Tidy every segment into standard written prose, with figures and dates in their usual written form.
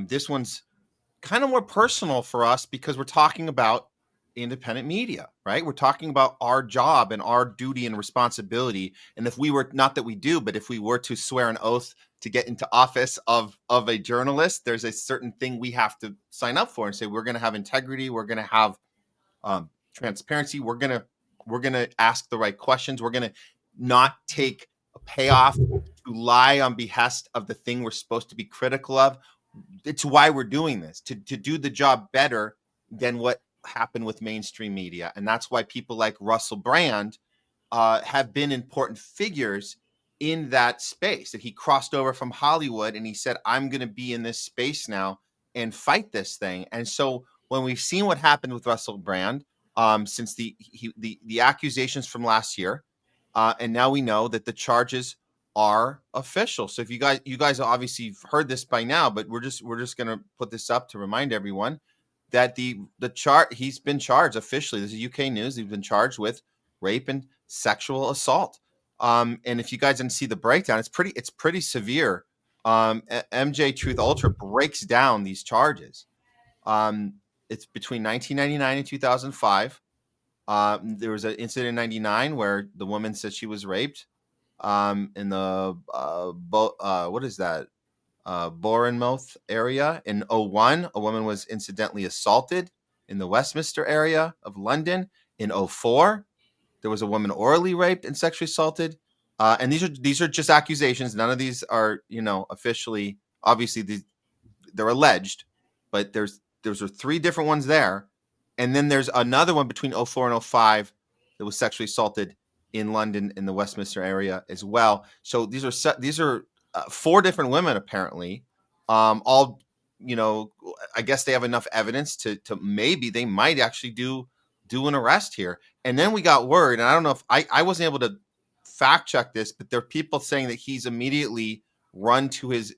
This one's kind of more personal for us because we're talking about independent media, right? We're talking about our job and our duty and responsibility. And if we were, not that we do, but if we were to swear an oath to get into office of a journalist, there's a certain thing we have to sign up for and say, we're going to have integrity. We're going to have transparency. We're going to ask the right questions. We're going to not take a payoff to lie on behest of the thing we're supposed to be critical of. It's why we're doing this, to do the job better than what happened with mainstream media. And that's why people like Russell Brand have been important figures in that space, that he crossed over from Hollywood and he said, I'm going to be in this space now and fight this thing. And so when we've seen what happened with Russell Brand, since the accusations from last year, and now we know that the charges are official. So if you guys obviously heard this by now, but we're just going to put this up to remind everyone that he's been charged officially. This is UK news. He's been charged with rape and sexual assault. And if you guys didn't see the breakdown, it's pretty severe. MJ Truth Ultra breaks down these charges. It's between 1999 and 2005. There was an incident in 99 where the woman said she was raped in the what is that? Bournemouth area. In 01, a woman was incidentally assaulted in the Westminster area of London. In 04, there was a woman orally raped and sexually assaulted. And these are just accusations. None of these are, officially, obviously they're alleged, but there's 3 different ones there. And then there's another one between 04 and 05 that was sexually assaulted in London in the Westminster area as well. So these are 4 different women apparently. All, I guess they have enough evidence to maybe they might actually do an arrest here. And then we got word, and I don't know if I wasn't able to fact check this, but there are people saying that he's immediately run to his,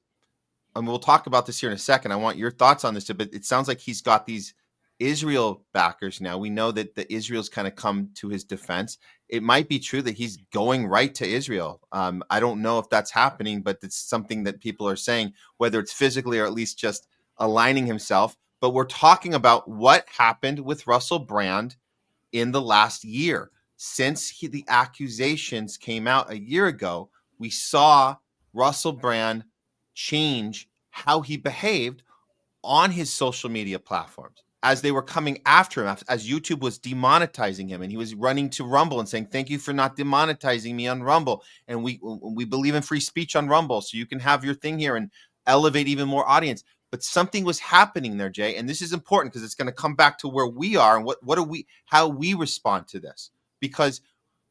and we'll talk about this here in a second. I want your thoughts on this, but it sounds like he's got these Israel backers now. We know that the Israel's kind of come to his defense. It might be true that he's going right to Israel. I don't know if that's happening, but it's something that people are saying, whether it's physically or at least just aligning himself. But we're talking about what happened with Russell Brand in the last year. Since the accusations came out a year ago, we saw Russell Brand change how he behaved on his social media platforms as they were coming after him, as YouTube was demonetizing him, and he was running to Rumble and saying, thank you for not demonetizing me on Rumble. And we believe in free speech on Rumble, so you can have your thing here and elevate even more audience. But something was happening there, Jay, and this is important because it's going to come back to where we are and how we respond to this. Because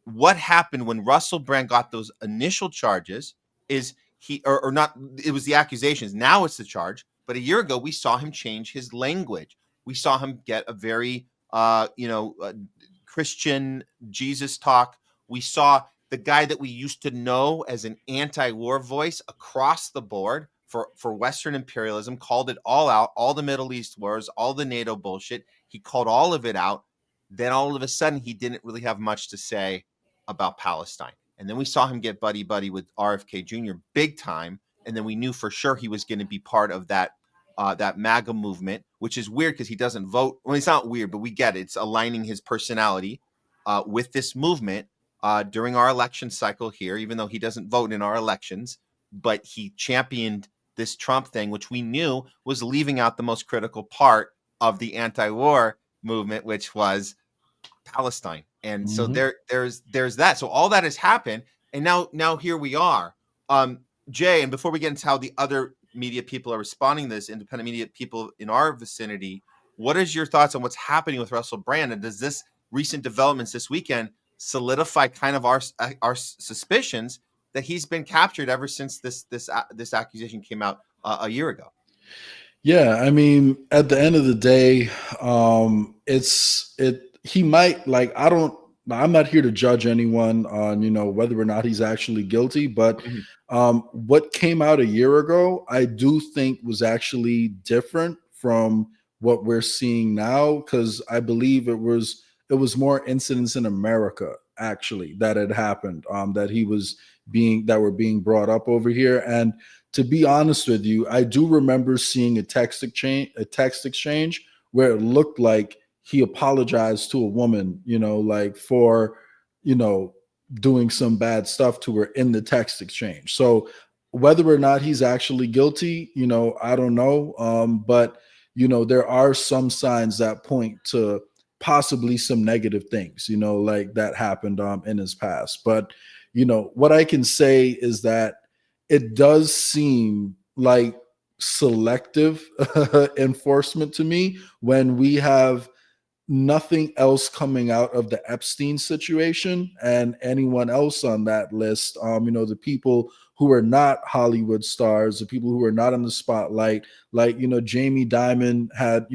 what happened when Russell Brand got those initial charges is it was the accusations. Now it's the charge. But a year ago, we saw him change his language. We saw him get a very, Christian Jesus talk. We saw the guy that we used to know as an anti-war voice across the board for Western imperialism, called it all out, all the Middle East wars, all the NATO bullshit. He called all of it out. Then all of a sudden, he didn't really have much to say about Palestine. And then we saw him get buddy-buddy with RFK Jr. big time. And then we knew for sure he was going to be part of that MAGA movement, which is weird because he doesn't vote. Well, it's not weird, but we get it. It's aligning his personality with this movement during our election cycle here, even though he doesn't vote in our elections. But he championed this Trump thing, which we knew was leaving out the most critical part of the anti-war movement, which was Palestine. And so there's that. So all that has happened. And now here we are. Jay, and before we get into how the other media people are responding to this, independent media people in our vicinity, what is your thoughts on what's happening with Russell Brand? And does this recent developments this weekend solidify kind of our suspicions that he's been captured ever since this accusation came out a year ago? Yeah, I mean, at the end of the day, he might, like, I'm not here to judge anyone on, whether or not he's actually guilty, but what came out a year ago, I do think was actually different from what we're seeing now, because I believe it was more incidents in America actually that had happened, that were being brought up over here. And to be honest with you, I do remember seeing a text exchange where it looked like he apologized to a woman, like for, you know, doing some bad stuff to her in the text exchange. So whether or not he's actually guilty, I don't know. But there are some signs that point to possibly some negative things, like that happened in his past. But what I can say is that it does seem like selective enforcement to me when we have nothing else coming out of the Epstein situation and anyone else on that list. The people who are not Hollywood stars, the people who are not in the spotlight, like, Jamie Dimon had,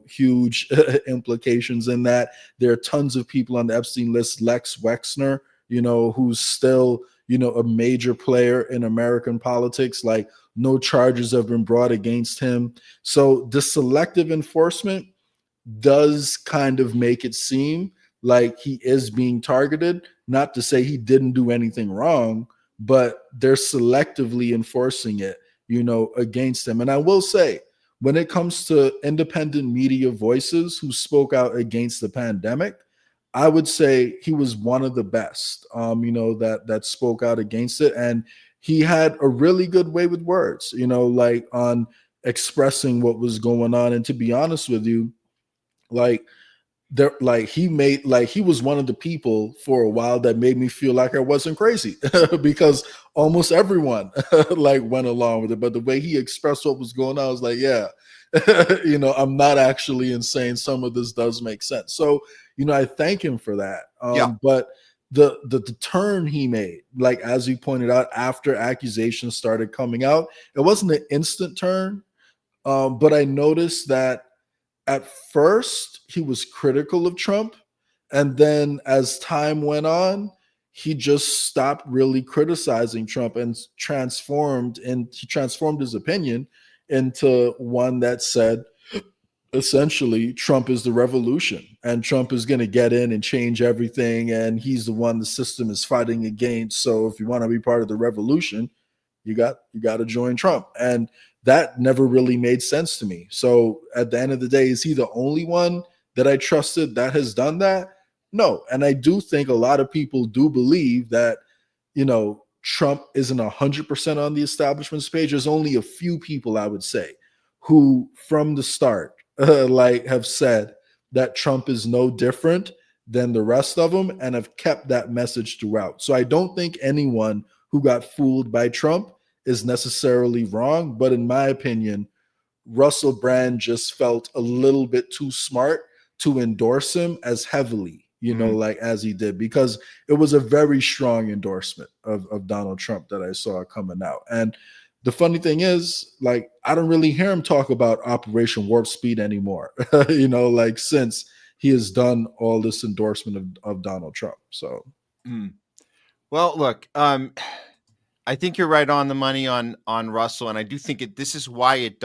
huge implications in that. There are tons of people on the Epstein list, Lex Wexner, who's still, a major player in American politics. Like, no charges have been brought against him. So the selective enforcement does kind of make it seem like he is being targeted. Not to say he didn't do anything wrong, but they're selectively enforcing it, against him. And I will say, when it comes to independent media voices who spoke out against the pandemic, I would say he was one of the best, that spoke out against it. And he had a really good way with words, like on expressing what was going on. And to be honest with you, like he was one of the people for a while that made me feel like I wasn't crazy because almost everyone like went along with it. But the way he expressed what was going on, I was like, yeah, I'm not actually insane. Some of this does make sense. So, I thank him for that. Yeah. But the turn he made, like as you pointed out, after accusations started coming out, it wasn't an instant turn. But I noticed that at first he was critical of Trump, and then as time went on, he just stopped really criticizing Trump and he transformed his opinion into one that said essentially Trump is the revolution and Trump is going to get in and change everything, and he's the one the system is fighting against. So if you want to be part of the revolution, you got to join Trump. And that never really made sense to me. So at the end of the day, is he the only one that I trusted that has done that? No. And I do think a lot of people do believe that, Trump isn't 100% on the establishment's page. There's only a few people, I would say, who from the start like have said that Trump is no different than the rest of them and have kept that message throughout. So I don't think anyone who got fooled by Trump is necessarily wrong. But in my opinion, Russell Brand just felt a little bit too smart to endorse him as heavily, like as he did, because it was a very strong endorsement of Donald Trump that I saw coming out. And the funny thing is, like, I don't really hear him talk about Operation Warp Speed anymore, like since he has done all this endorsement of Donald Trump. So, Well, look, I think you're right on the money on Russell, and I do think this is why it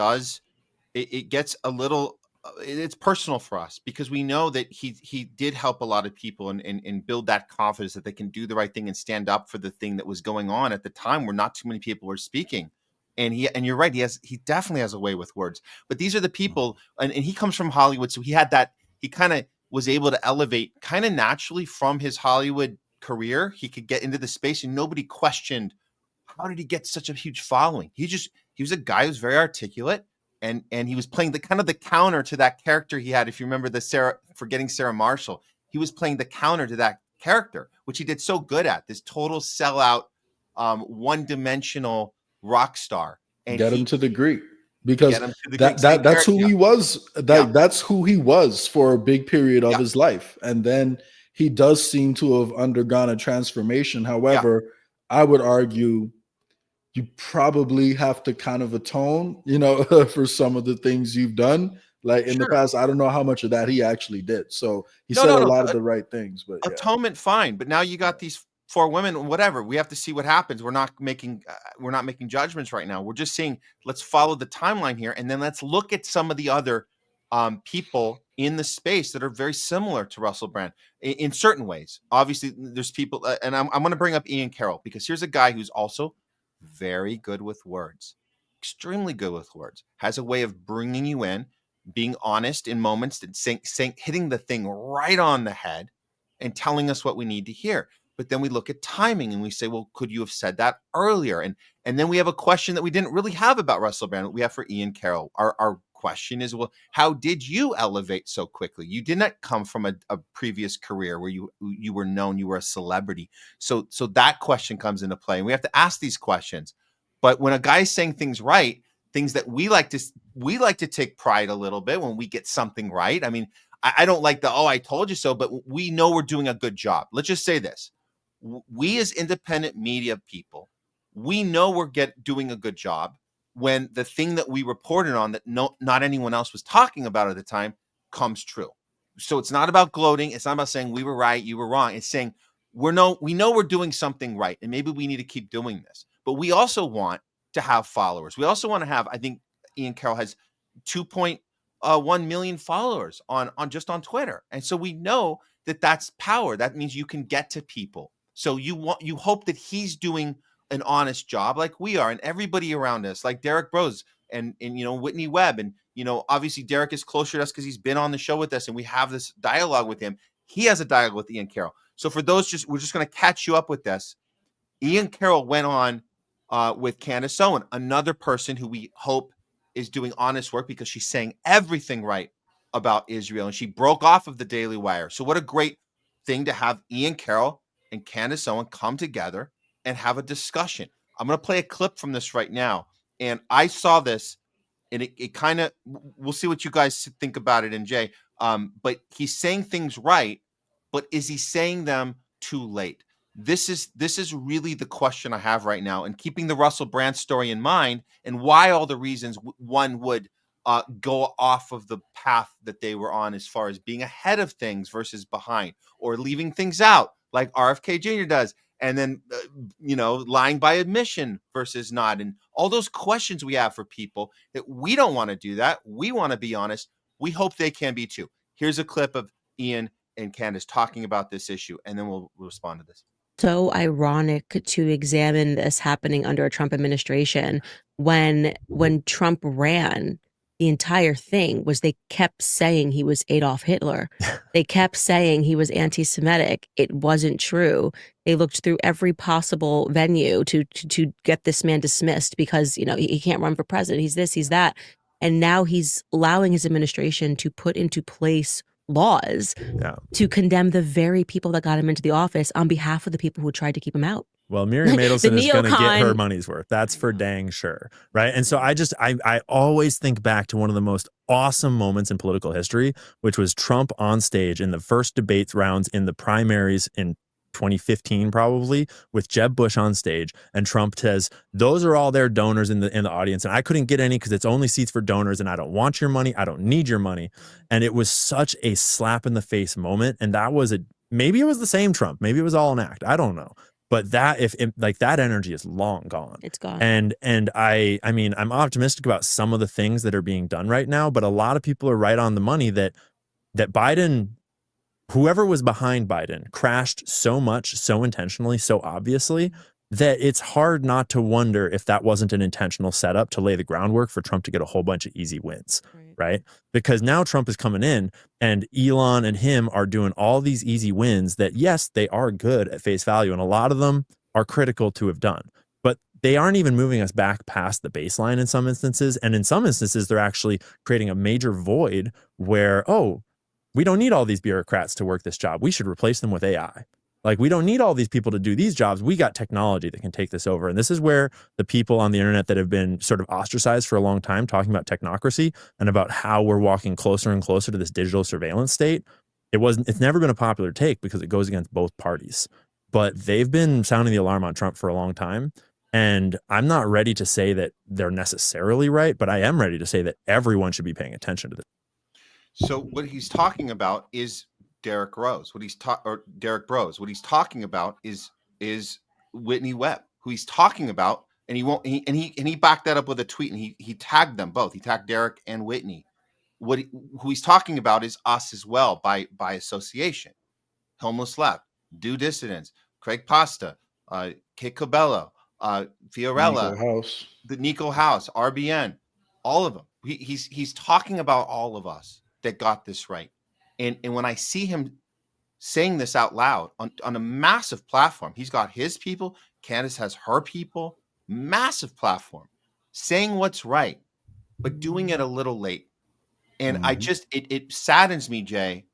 gets a little it's personal for us, because we know that he did help a lot of people and build that confidence that they can do the right thing and stand up for the thing that was going on at the time where not too many people were speaking. And you're right, he definitely has a way with words. But these are the people, and he comes from Hollywood, so he kind of was able to elevate kind of naturally from his Hollywood career. He could get into the space and nobody questioned, how did he get such a huge following? He was a guy who's very articulate, and he was playing the counter to that character he had. If you remember Forgetting Sarah Marshall, he was playing the counter to that character, which he did so good at, this total sellout, one-dimensional rock star. And get him to the Greek, because get him to the Greek. that's who he was. That's who he was for a big period of Yeah. his life. And then he does seem to have undergone a transformation. However, I would argue you probably have to kind of atone, for some of the things you've done. Like in the past, I don't know how much of that he actually did. So he said a lot of the right things, but atonement, fine. But now you got these 4 women, whatever. We have to see what happens. We're not making judgments right now. We're just saying, let's follow the timeline here, and then let's look at some of the other people in the space that are very similar to Russell Brand in certain ways. Obviously, there's people, and I'm going to bring up Ian Carroll, because here's a guy who's also very good with words. extremely good with words, has a way of bringing you in, being honest in moments, and saying hitting the thing right on the head and telling us what we need to hear. But then we look at timing and we say, well, could you have said that earlier? And then we have a question that we didn't really have about Russell Brand, what we have for Ian Carroll. Our question is, well, how did you elevate so quickly? You did not come from a previous career where you were known, you were a celebrity. So that question comes into play. And we have to ask these questions. But when a guy's saying things right, things that we like to take pride a little bit when we get something right. I mean, I don't like the, oh, I told you so, but we know we're doing a good job. Let's just say this. We as independent media people, we know we're doing a good job when the thing that we reported on that not anyone else was talking about at the time comes true. So it's not about gloating. It's not about saying we were right, you were wrong. It's saying we know we're doing something right, and maybe we need to keep doing this. But we also want to have followers. We also want to have, I think Ian Carroll has 2.1 million followers on just on Twitter. And so we know that that's power. That means you can get to people. So you hope that he's doing an honest job like we are, and everybody around us, like Derek Brose and Whitney Webb. And obviously Derek is closer to us because he's been on the show with us and we have this dialogue with him. He has a dialogue with Ian Carroll. So for those, we're just going to catch you up with this. Ian Carroll went on with Candace Owen, another person who we hope is doing honest work because she's saying everything right about Israel, and she broke off of the Daily Wire. So what a great thing to have Ian Carroll and Candace Owen come together and have a discussion. I'm going to play a clip from this right now. And I saw this, and it kind of, we'll see what you guys think about it, and Jay. But he's saying things right, but is he saying them too late? This is really the question I have right now, and keeping the Russell Brand story in mind, and why all the reasons one would go off of the path that they were on as far as being ahead of things versus behind, or leaving things out like RFK Jr. does, and then lying by admission versus not, and all those questions we have for people that we don't want to do that. We want to be honest. We hope they can be too. Here's a clip of Ian and Candace talking about this issue, and then we'll respond to this. So ironic to examine this happening under a Trump administration when Trump ran, the entire thing was they kept saying he was Adolf Hitler. They kept saying he was anti-Semitic. It wasn't true. They looked through every possible venue to get this man dismissed because, he can't run for president. He's this, he's that. And now he's allowing his administration to put into place laws to condemn the very people that got him into the office on behalf of the people who tried to keep him out. Well, Miriam Adelson is going to get her money's worth. That's for dang sure. Right. And so I always think back to one of the most awesome moments in political history, which was Trump on stage in the first debate rounds in the primaries in 2015, probably, with Jeb Bush on stage, and Trump says, those are all their donors in the audience, and I couldn't get any because it's only seats for donors, and I don't want your money, I don't need your money. And it was such a slap in the face moment. And that was maybe it was the same Trump, maybe it was all an act, I don't know. But that that energy is long gone. It's gone. And I mean, I'm optimistic about some of the things that are being done right now, but a lot of people are right on the money that Biden, whoever was behind Biden, crashed so much, so intentionally, so obviously, that it's hard not to wonder if that wasn't an intentional setup to lay the groundwork for Trump to get a whole bunch of easy wins, right? Because now Trump is coming in and Elon and him are doing all these easy wins that, yes, they are good at face value, and a lot of them are critical to have done. But they aren't even moving us back past the baseline in some instances. And in some instances, they're actually creating a major void where, we don't need all these bureaucrats to work this job. We should replace them with AI. Like, we don't need all these people to do these jobs. We got technology that can take this over. And this is where the people on the internet that have been sort of ostracized for a long time, talking about technocracy and about how we're walking closer and closer to this digital surveillance state, it's never been a popular take because it goes against both parties. But they've been sounding the alarm on Trump for a long time. And I'm not ready to say that they're necessarily right, but I am ready to say that everyone should be paying attention to this. So what he's talking about is Derek Brose. What he's talking about is Whitney Webb, who he's talking about, and he backed that up with a tweet, and he tagged them both. He tagged Derek and Whitney. Who he's talking about is us as well by association. Homeless Left, Do Dissidents, Craig Pasta, Kate Cabello, Fiorella, Nico House. the Nico House, RBN, all of them. He's talking about all of us that got this right. And when I see him saying this out loud on a massive platform, he's got his people, Candace has her people, massive platform, saying what's right, but doing it a little late. And I just, it saddens me, Jay,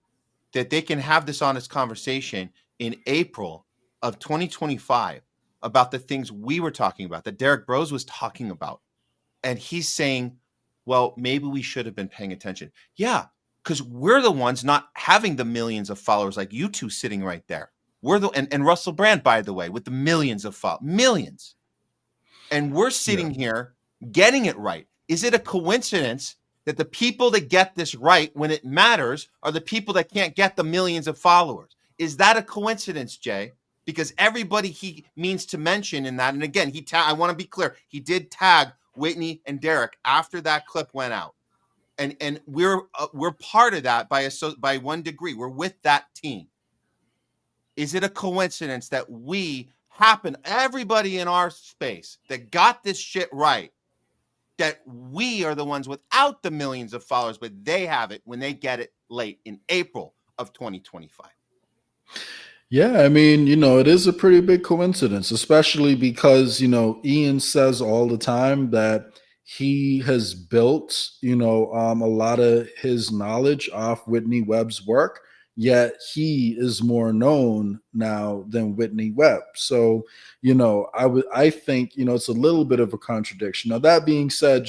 that they can have this honest conversation in April of 2025 about the things we were talking about, that Derek Bros was talking about. And he's saying, well, maybe we should have been paying attention. Yeah, because we're the ones not having the millions of followers like you two sitting right there. We're the and Russell Brand, by the way, with the millions of followers, millions. And we're sitting here getting it right. Is it a coincidence that the people that get this right when it matters are the people that can't get the millions of followers? Is that a coincidence, Jay? Because everybody he means to mention in that, and again, I want to be clear, he did tag Whitney and Derek after that clip went out, and we're part of that by one degree. We're with that team. Is it a coincidence that everybody in our space that got this shit right, that we are the ones without the millions of followers, but they have it when they get it late in April of 2025? Yeah, I mean, it is a pretty big coincidence, especially because, Ian says all the time that he has built, a lot of his knowledge off Whitney Webb's work, yet he is more known now than Whitney Webb. So, I think, it's a little bit of a contradiction. Now, that being said,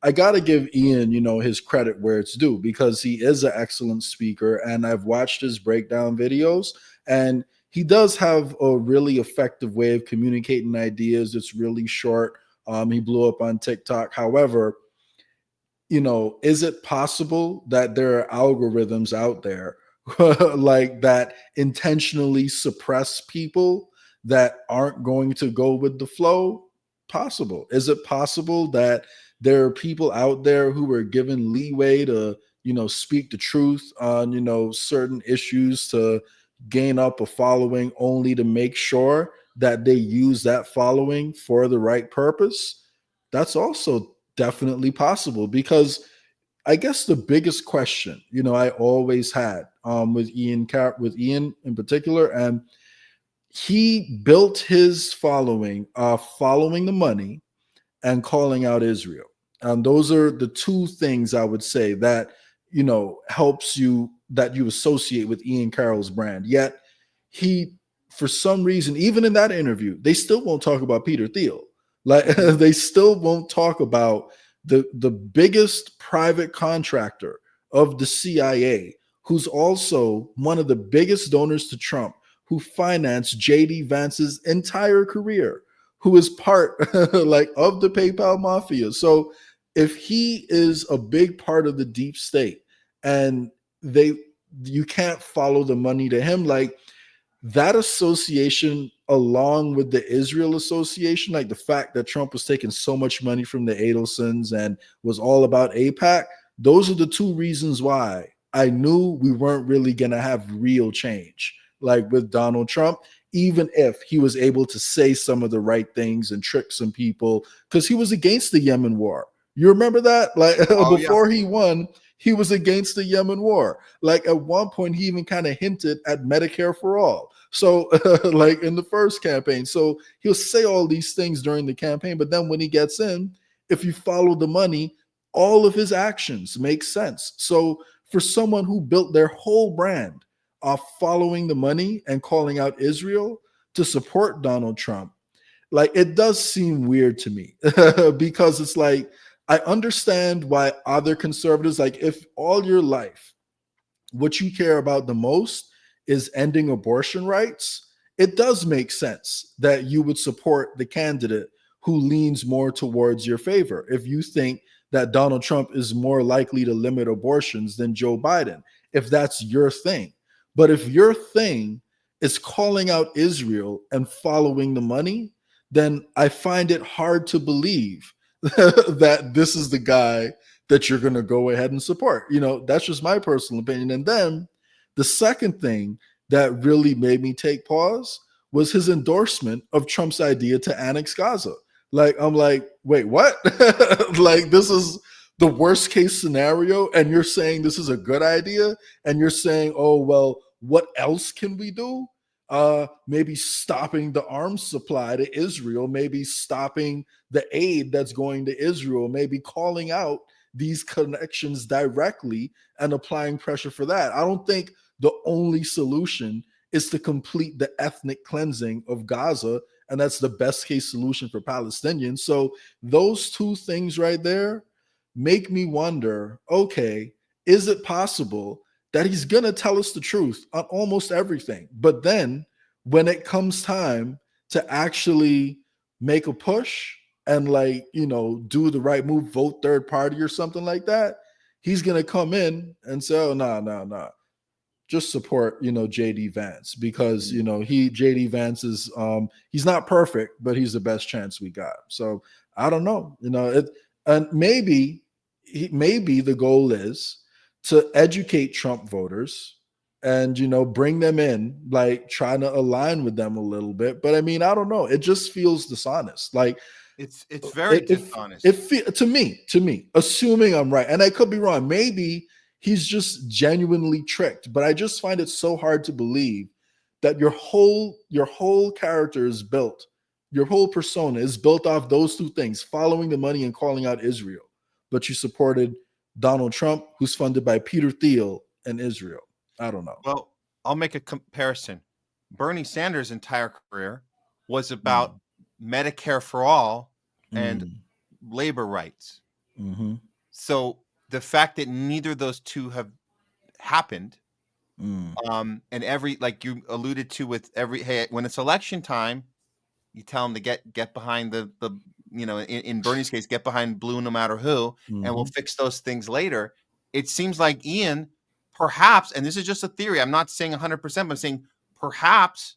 I got to give Ian, his credit where it's due, because he is an excellent speaker, and I've watched his breakdown videos. And he does have a really effective way of communicating ideas. It's really short. He blew up on TikTok. However, is it possible that there are algorithms out there like that intentionally suppress people that aren't going to go with the flow? Possible. Is it possible that there are people out there who are given leeway to, speak the truth on, certain issues to gain up a following, only to make sure that they use that following for the right purpose? That's also definitely possible, because I guess the biggest question, I always had with Ian in particular, and he built his following following the money and calling out Israel. Those are the two things I would say that, helps you, that you associate with Ian Carroll's brand. Yet he, for some reason, even in that interview, they still won't talk about Peter Thiel. Like they still won't talk about the biggest private contractor of the CIA, who's also one of the biggest donors to Trump, who financed JD Vance's entire career, who is part like of the PayPal mafia. So if he is a big part of the deep state, and you can't follow the money to him, like that association, along with the Israel association, like the fact that Trump was taking so much money from the Adelsons and was all about AIPAC, those are the two reasons why I knew we weren't really going to have real change, like with Donald Trump, even if he was able to say some of the right things and trick some people, because he was against the Yemen war. You remember that? Like before he won, he was against the Yemen war. Like at one point, he even kind of hinted at Medicare for all. So like in the first campaign. So he'll say all these things during the campaign, but then when he gets in, if you follow the money, all of his actions make sense. So for someone who built their whole brand off following the money and calling out Israel to support Donald Trump, like it does seem weird to me because it's like, I understand why other conservatives, like if all your life, what you care about the most is ending abortion rights, it does make sense that you would support the candidate who leans more towards your favor. If you think that Donald Trump is more likely to limit abortions than Joe Biden, if that's your thing. But if your thing is calling out Israel and following the money, then I find it hard to believe that this is the guy that you're going to go ahead and support. That's just my personal opinion. And then the second thing that really made me take pause was his endorsement of Trump's idea to annex Gaza. Like, I'm like, wait, what? Like, this is the worst case scenario, and you're saying this is a good idea, and you're saying, oh, well, what else can we do? Maybe stopping the arms supply to Israel, maybe stopping the aid that's going to Israel, maybe calling out these connections directly and applying pressure for that. I don't think the only solution is to complete the ethnic cleansing of Gaza, and that's the best case solution for Palestinians. So those two things right there make me wonder, okay, is it possible that he's going to tell us the truth on almost everything, but then when it comes time to actually make a push and, like, you know, do the right move, vote third party or something like that, he's going to come in and say, oh, no, just support, you know, JD Vance, because, you know, JD Vance is he's not perfect, but he's the best chance we got. So I don't know, you know, and maybe the goal is to educate Trump voters and, you know, bring them in, like trying to align with them a little bit. But I mean, I don't know. It just feels dishonest. Like, it's very dishonest. To me, assuming I'm right, and I could be wrong. Maybe he's just genuinely tricked, but I just find it so hard to believe that your whole character is built, your whole persona is built off those two things: following the money and calling out Israel. But you supported Donald Trump, who's funded by Peter Thiel and Israel. I don't know. Well, I'll make a comparison. Bernie Sanders' entire career was about Medicare for all and labor rights. Mm-hmm. So the fact that neither of those two have happened, and every, like you alluded to with every, hey, when it's election time, you tell them to get behind the you know, in Bernie's case, get behind blue no matter who, and we'll fix those things later. It seems like Ian, perhaps, and this is just a theory, I'm not saying 100%, but I'm saying perhaps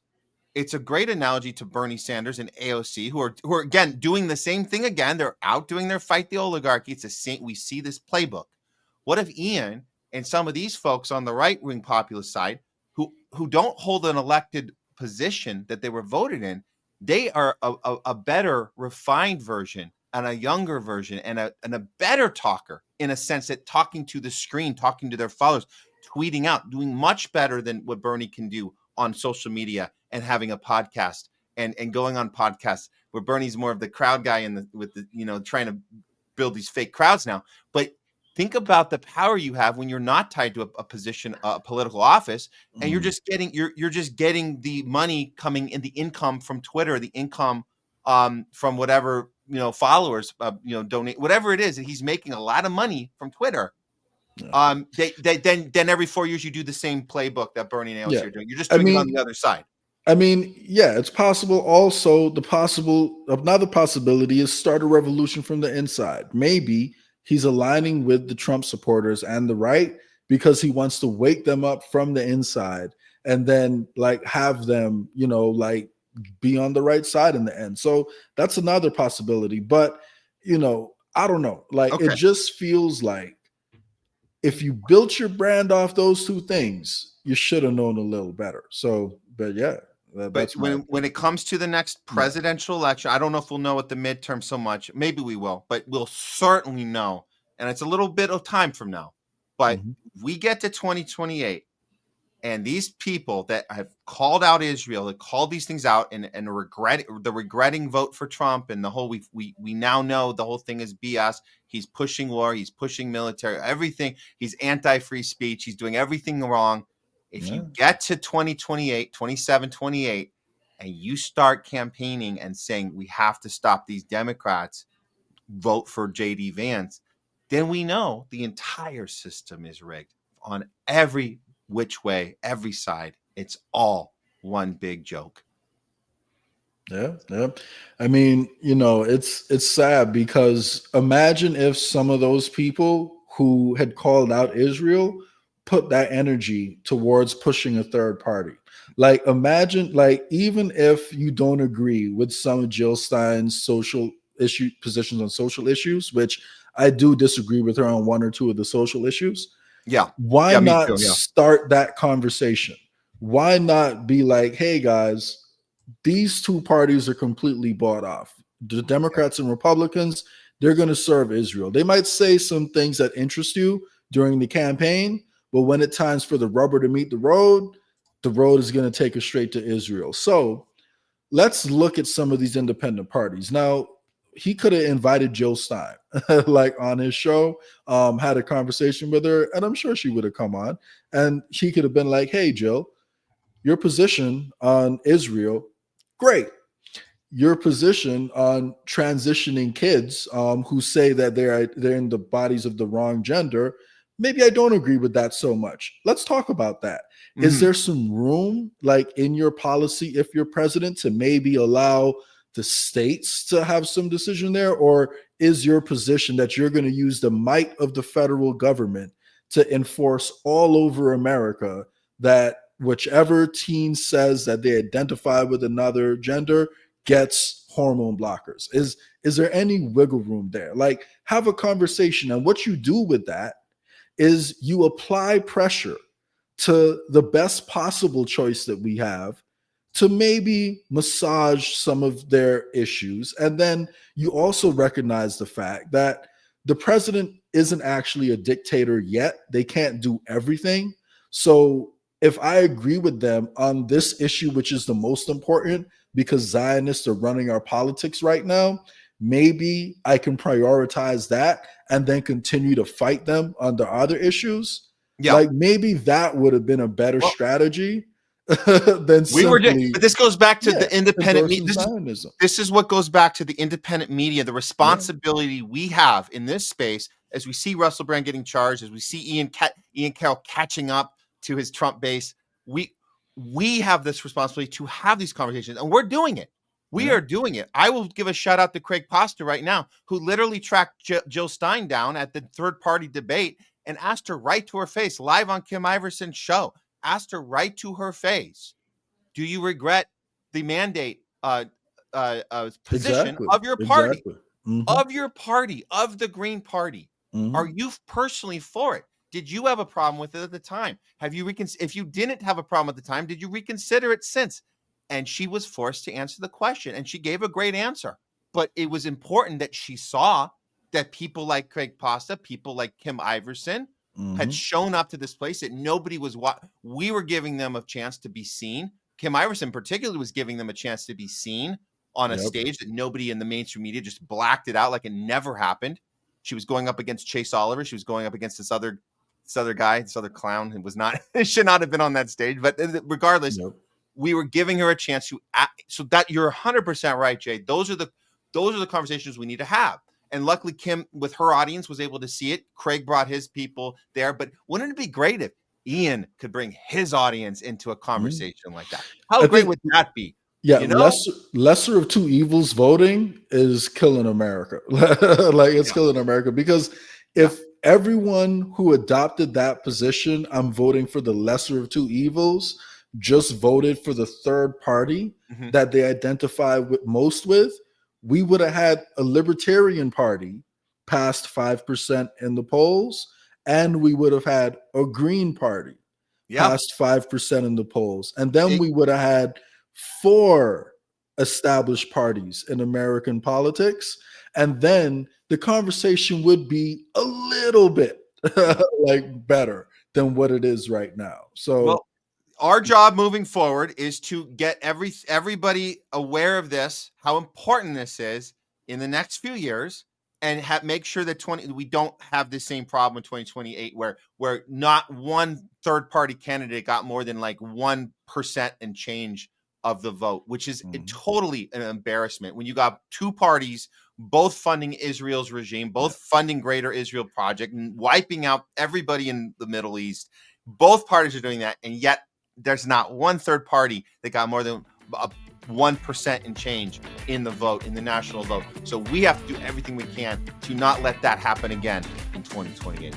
it's a great analogy to Bernie Sanders and AOC, who are again doing the same thing again. They're out doing their fight the oligarchy. It's the same. We see this playbook. What if Ian and some of these folks on the right wing populist side, who don't hold an elected position that they were voted in, they are a better refined version and a younger version and a better talker, in a sense that talking to the screen, talking to their followers, tweeting out, doing much better than what Bernie can do on social media and having a podcast and going on podcasts, where Bernie's more of the crowd guy with the, you know, trying to build these fake crowds now. But think about the power you have when you're not tied to a position, a political office, and you're just getting the money coming in, the income from Twitter, the income from whatever, you know, followers, you know, donate, whatever it is, that he's making a lot of money from Twitter. Then every 4 years you do the same playbook that Bernie and AOC are doing. You're just doing it on the other side. I mean, yeah, it's possible. Also, another possibility is start a revolution from the inside. Maybe he's aligning with the Trump supporters and the right because he wants to wake them up from the inside and then, like, have them, you know, like, be on the right side in the end. So that's another possibility. But, you know, I don't know. Like, It just feels like if you built your brand off those two things, you should have known a little better. So, but yeah. But when it comes to the next presidential election, I don't know if we'll know at the midterm so much. Maybe we will, but we'll certainly know. And it's a little bit of time from now. But we get to 2028, and these people that have called out Israel, that called these things out, and regretting vote for Trump, and the whole we now know the whole thing is BS. He's pushing war, he's pushing military, everything. He's anti-free speech. He's doing everything wrong. If you get to 2028, 27, 28, and you start campaigning and saying we have to stop these Democrats, vote for JD Vance, then we know the entire system is rigged on every which way, every side. It's all one big joke. Yeah. I mean, you know, it's sad, because imagine if some of those people who had called out Israel put that energy towards pushing a third party. Like, imagine, like, even if you don't agree with some of Jill Stein's social issue positions on social issues, which I do disagree with her on one or two of the social issues. Yeah. Why not start that conversation? Why not be like, hey guys, these two parties are completely bought off. The Democrats and Republicans, they're going to serve Israel. They might say some things that interest you during the campaign, but when it's time for the rubber to meet the road is going to take us straight to Israel. So let's look at some of these independent parties. Now, he could have invited Jill Stein, like on his show, had a conversation with her, and I'm sure she would have come on, and she could have been like, "Hey, Jill, your position on Israel, great. Your position on transitioning kids who say that they're in the bodies of the wrong gender, maybe I don't agree with that so much. Let's talk about that. Is there some room, like in your policy, if you're president, to maybe allow the states to have some decision there? Or is your position that you're going to use the might of the federal government to enforce all over America that whichever teen says that they identify with another gender gets hormone blockers? Is there any wiggle room there? Like, have a conversation. And what you do with that is you apply pressure to the best possible choice that we have to maybe massage some of their issues. And then you also recognize the fact that the president isn't actually a dictator yet. They can't do everything. So if I agree with them on this issue, which is the most important because Zionists are running our politics right now, maybe I can prioritize that and then continue to fight them on the other issues. Yeah. Like maybe that would have been a better strategy than simply. But this goes back to the independent media. This is what goes back to the independent media, the responsibility we have in this space as we see Russell Brand getting charged, as we see Ian Carroll catching up to his Trump base. We have this responsibility to have these conversations, and we're doing it. We are doing it. I will give a shout out to Craig Pasta right now, who literally tracked Jill Stein down at the third-party debate and asked her right to her face, live on Kim Iverson's show, asked her right to her face, do you regret the mandate position of your party, of your party, of the Green Party? Are you personally for it? Did you have a problem with it at the time? Have you if you didn't have a problem at the time, did you reconsider it since? And she was forced to answer the question, and she gave a great answer. But it was important that she saw that people like Craig Pasta, people like Kim Iverson had shown up to this place that nobody was we were giving them a chance to be seen. Kim Iverson particularly was giving them a chance to be seen on a stage that nobody in the mainstream media just blacked it out like it never happened. She was going up against Chase Oliver. She was going up against this other guy, this other clown who was not, should not have been on that stage. But regardless, we were giving her a chance to act. So that you're 100% right, Jay. Those are the conversations we need to have. And luckily, Kim, with her audience, was able to see it. Craig brought his people there. But wouldn't it be great if Ian could bring his audience into a conversation like that? How great would that be? Yeah, you know? lesser of two evils voting is killing America. Like it's killing America, because if everyone who adopted that position, I'm voting for the lesser of two evils, just voted for the third party that they identify most with, we would have had a Libertarian Party past 5% in the polls, and we would have had a Green Party past 5% in the polls. And then we would have had 4 established parties in American politics. And then the conversation would be a little bit like better than what it is right now. So our job moving forward is to get everybody aware of this, how important this is in the next few years, and make sure that we don't have the same problem in 2028 where not one third party candidate got more than like 1% and change of the vote, which is totally an embarrassment when you got 2 parties both funding Israel's regime, both funding Greater Israel Project and wiping out everybody in the Middle East. Both parties are doing that, and yet there's not one third party that got more than 1% and change in the vote, in the national vote. So we have to do everything we can to not let that happen again in 2028.